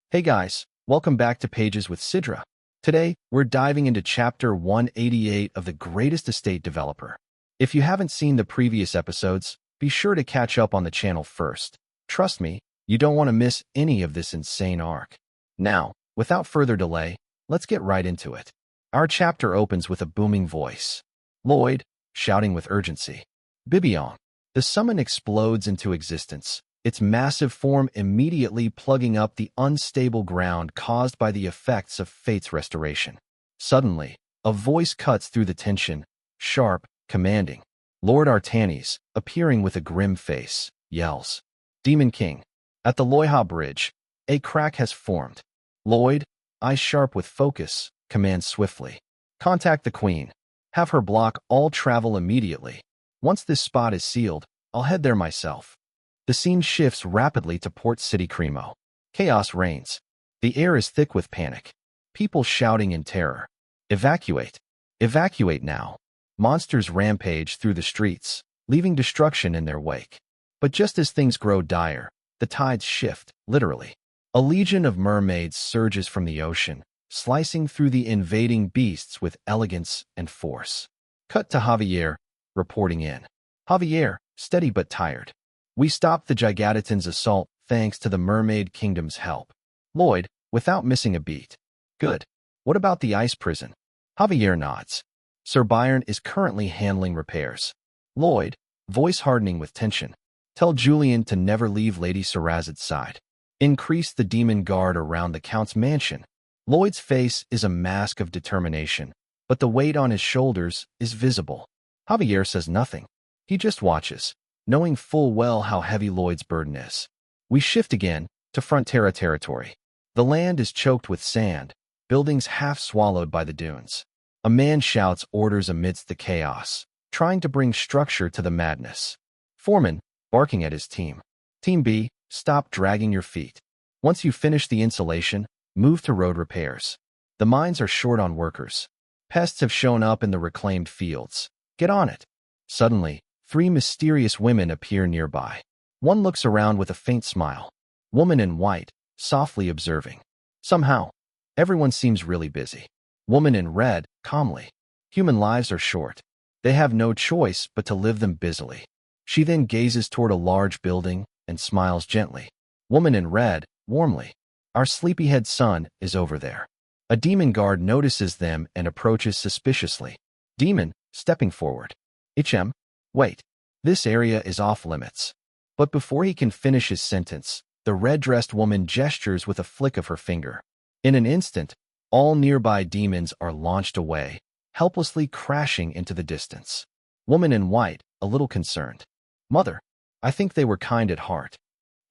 Hey guys, welcome back to Pages with Sidra. Today, we're diving into Chapter 188 of The Greatest Estate Developer. If you haven't seen the previous episodes, be sure to catch up on the channel first. Trust me, you don't want to miss any of this insane arc. Now, without further delay, let's get right into it. Our chapter opens with a booming voice. Lloyd, shouting with urgency. Bibiong. The summon explodes into existence, its massive form immediately plugging up the unstable ground caused by the effects of Fate's restoration. Suddenly, a voice cuts through the tension, sharp, commanding. Lord Artanis, appearing with a grim face, yells. Demon King. At the Loiha Bridge, a crack has formed. Lloyd, eyes sharp with focus, commands swiftly. Contact the Queen. Have her block all travel immediately. Once this spot is sealed, I'll head there myself. The scene shifts rapidly to Port City Cremo. Chaos reigns. The air is thick with panic. People shouting in terror. Evacuate. Evacuate now. Monsters rampage through the streets, leaving destruction in their wake. But just as things grow dire, the tides shift, literally. A legion of mermaids surges from the ocean, slicing through the invading beasts with elegance and force. Cut to Javier, reporting in. Javier, steady but tired. We stopped the Gigatitans' assault thanks to the Mermaid Kingdom's help. Lloyd, without missing a beat. Good. What about the ice prison? Javier nods. Sir Byron is currently handling repairs. Lloyd, voice hardening with tension. Tell Julian to never leave Lady Sarazad's side. Increase the demon guard around the Count's mansion. Lloyd's face is a mask of determination, but the weight on his shoulders is visible. Javier says nothing. He just watches, knowing full well how heavy Lloyd's burden is. We shift again to Frontera territory. The land is choked with sand, buildings half swallowed by the dunes. A man shouts orders amidst the chaos, trying to bring structure to the madness. Foreman, barking at his team. Team B, stop dragging your feet. Once you finish the insulation, move to road repairs. The mines are short on workers. Pests have shown up in the reclaimed fields. Get on it. Suddenly, 3 mysterious women appear nearby. One looks around with a faint smile. Woman in white, softly observing. Somehow, everyone seems really busy. Woman in red, calmly. Human lives are short. They have no choice but to live them busily. She then gazes toward a large building and smiles gently. Woman in red, warmly. Our sleepyhead son is over there. A demon guard notices them and approaches suspiciously. Demon, stepping forward. HM. Wait, this area is off limits. But before he can finish his sentence, the red-dressed woman gestures with a flick of her finger. In an instant, all nearby demons are launched away, helplessly crashing into the distance. Woman in white, a little concerned. Mother, I think they were kind at heart.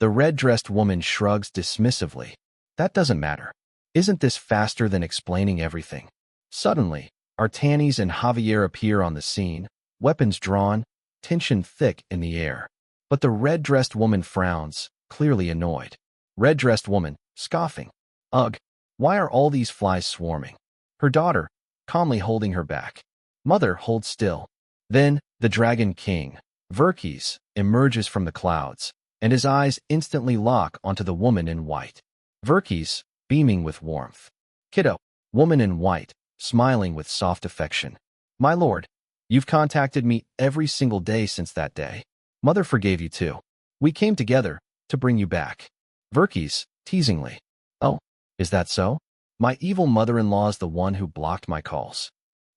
The red-dressed woman shrugs dismissively. That doesn't matter. Isn't this faster than explaining everything? Suddenly, Artanis and Javier appear on the scene, weapons drawn, tension thick in the air. But the red-dressed woman frowns, clearly annoyed. Red-dressed woman, scoffing. Ugh, why are all these flies swarming? Her daughter, calmly holding her back. Mother, hold still. Then, the Dragon King, Verkis, emerges from the clouds, and his eyes instantly lock onto the woman in white. Verkis, beaming with warmth. Kiddo, woman in white, smiling with soft affection. My lord, you've contacted me every single day since that day. Mother forgave you too. We came together to bring you back. Verkis, teasingly. Oh, is that so? My evil mother-in-law's the one who blocked my calls.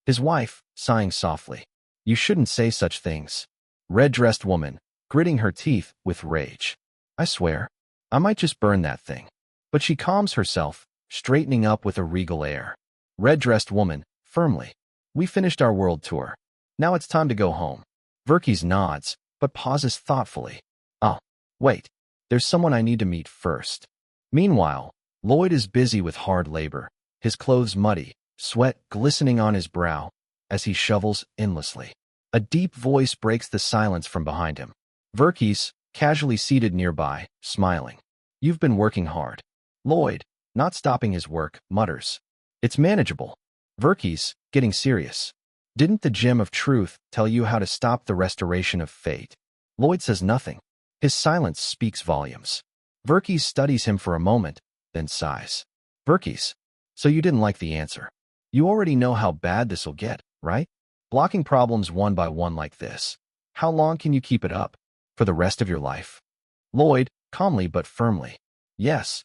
His wife, sighing softly. You shouldn't say such things. Red-dressed woman, gritting her teeth with rage. I swear, I might just burn that thing. But she calms herself, straightening up with a regal air. Red-dressed woman, firmly. We finished our world tour. Now it's time to go home. Verkis nods, but pauses thoughtfully. Oh, wait. There's someone I need to meet first. Meanwhile, Lloyd is busy with hard labor, his clothes muddy, sweat glistening on his brow, as he shovels endlessly. A deep voice breaks the silence from behind him. Verkis, casually seated nearby, smiling. You've been working hard. Lloyd, not stopping his work, mutters. It's manageable. Verkis, getting serious. Didn't the Gem of Truth tell you how to stop the restoration of fate? Lloyd says nothing. His silence speaks volumes. Verkis studies him for a moment, then sighs. Verkis. So you didn't like the answer. You already know how bad this'll get, right? Blocking problems one by one like this. How long can you keep it up? For the rest of your life? Lloyd, calmly but firmly. Yes.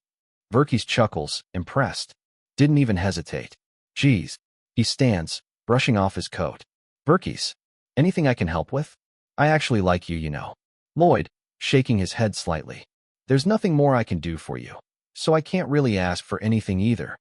Verkis chuckles, impressed. Didn't even hesitate. Geez. He stands, brushing off his coat. Verkis. Anything I can help with? I actually like you, you know. Lloyd, shaking his head slightly. There's nothing more I can do for you, so I can't really ask for anything either.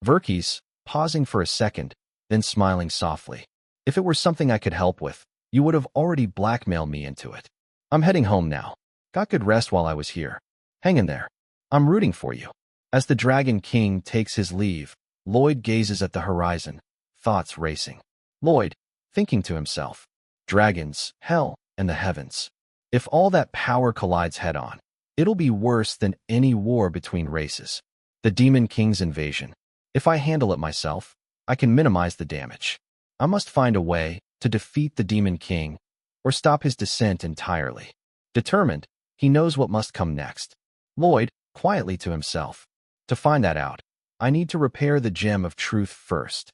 Verkis, pausing for a second, then smiling softly. If it were something I could help with, you would have already blackmailed me into it. I'm heading home now. Got good rest while I was here. Hang in there. I'm rooting for you. As the Dragon King takes his leave, Lloyd gazes at the horizon, thoughts racing. Lloyd, thinking to himself, dragons, hell, and the heavens. If all that power collides head-on, it'll be worse than any war between races. The Demon King's invasion. If I handle it myself, I can minimize the damage. I must find a way to defeat the Demon King or stop his descent entirely. Determined, he knows what must come next. Lloyd, quietly to himself. To find that out, I need to repair the gem of truth first.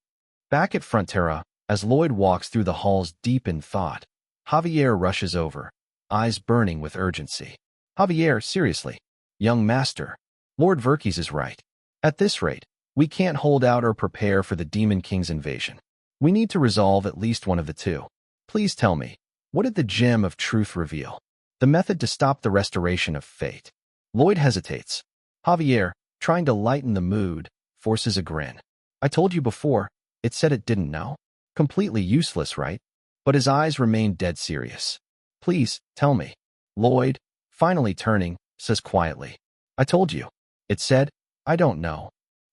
Back at Frontera, as Lloyd walks through the halls deep in thought, Javier rushes over, eyes burning with urgency. Javier, seriously. Young master. Lord Verkis is right. At this rate, we can't hold out or prepare for the Demon King's invasion. We need to resolve at least one of the two. Please tell me, what did the gem of truth reveal? The method to stop the restoration of fate. Lloyd hesitates. Javier, trying to lighten the mood, forces a grin. I told you before, it said it didn't know. Completely useless, right? But his eyes remain dead serious. Please, tell me. Lloyd, finally turning, says quietly. I told you. It said, I don't know.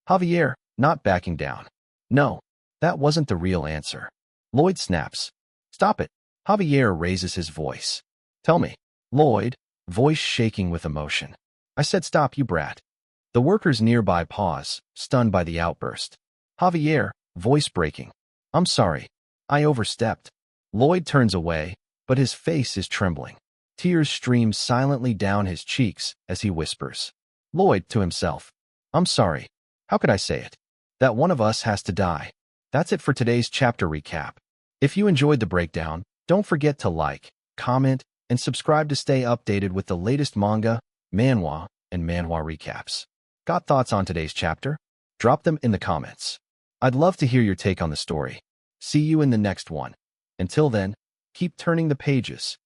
Javier, not backing down. No, that wasn't the real answer. Lloyd snaps. Stop it. Javier raises his voice. Tell me. Lloyd, voice shaking with emotion. I said stop, you brat. The workers nearby pause, stunned by the outburst. Javier, voice breaking. I'm sorry. I overstepped. Lloyd turns away, but his face is trembling. Tears stream silently down his cheeks as he whispers. Lloyd, to himself. I'm sorry. How could I say it? That one of us has to die. That's it for today's chapter recap. If you enjoyed the breakdown, don't forget to like, comment, and subscribe to stay updated with the latest manga, manhwa, and manhwa recaps. Got thoughts on today's chapter? Drop them in the comments. I'd love to hear your take on the story. See you in the next one. Until then, keep turning the pages.